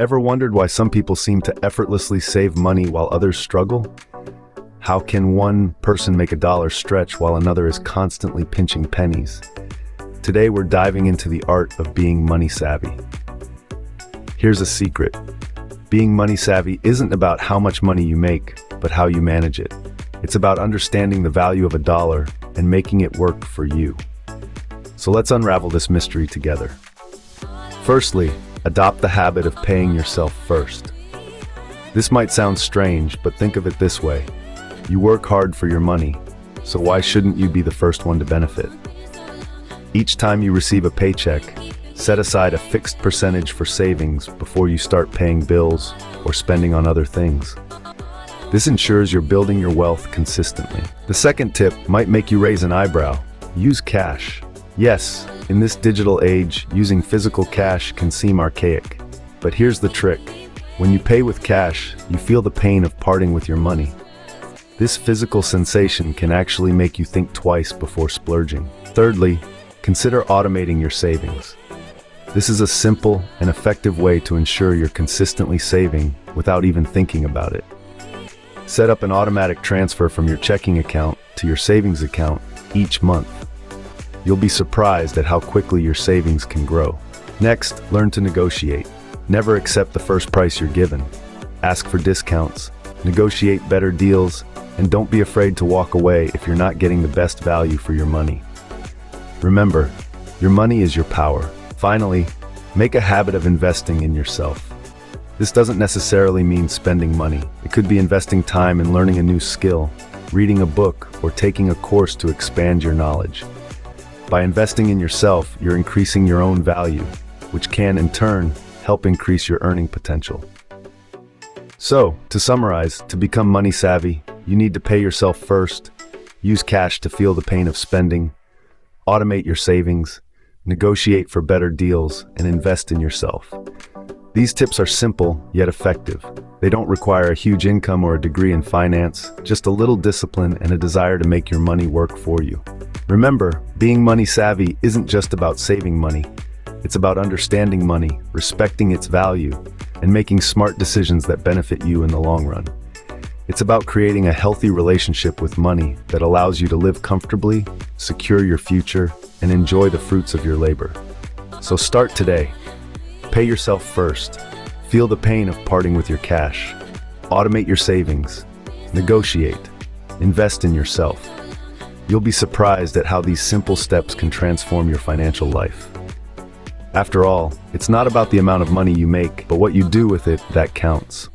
Ever wondered why some people seem to effortlessly save money while others struggle? How can one person make a dollar stretch while another is constantly pinching pennies? Today we're diving into the art of being money savvy. Here's a secret. Being money savvy isn't about how much money you make, but how you manage it. It's about understanding the value of a dollar and making it work for you. So let's unravel this mystery together. Firstly, adopt the habit of paying yourself first. This might sound strange, but think of it this way. You work hard for your money, so why shouldn't you be the first one to benefit? Each time you receive a paycheck, set aside a fixed percentage for savings before you start paying bills or spending on other things. This ensures you're building your wealth consistently. The second tip might make you raise an eyebrow. Use cash. Yes, in this digital age, using physical cash can seem archaic. But here's the trick. When you pay with cash, you feel the pain of parting with your money. This physical sensation can actually make you think twice before splurging. Thirdly, consider automating your savings. This is a simple and effective way to ensure you're consistently saving without even thinking about it. Set up an automatic transfer from your checking account to your savings account each month. You'll be surprised at how quickly your savings can grow. Next, learn to negotiate. Never accept the first price you're given. Ask for discounts, negotiate better deals, and don't be afraid to walk away if you're not getting the best value for your money. Remember, your money is your power. Finally, make a habit of investing in yourself. This doesn't necessarily mean spending money. It could be investing time in learning a new skill, reading a book, or taking a course to expand your knowledge. By investing in yourself, you're increasing your own value, which can, in turn, help increase your earning potential. So, to summarize, to become money savvy, you need to pay yourself first, use cash to feel the pain of spending, automate your savings, negotiate for better deals, and invest in yourself. These tips are simple, yet effective. They don't require a huge income or a degree in finance, just a little discipline and a desire to make your money work for you. Remember, being money savvy isn't just about saving money. It's about understanding money, respecting its value, and making smart decisions that benefit you in the long run. It's about creating a healthy relationship with money that allows you to live comfortably, secure your future, and enjoy the fruits of your labor. So start today. Pay yourself first. Feel the pain of parting with your cash. Automate your savings. Negotiate. Invest in yourself. You'll be surprised at how these simple steps can transform your financial life. After all, it's not about the amount of money you make, but what you do with it that counts.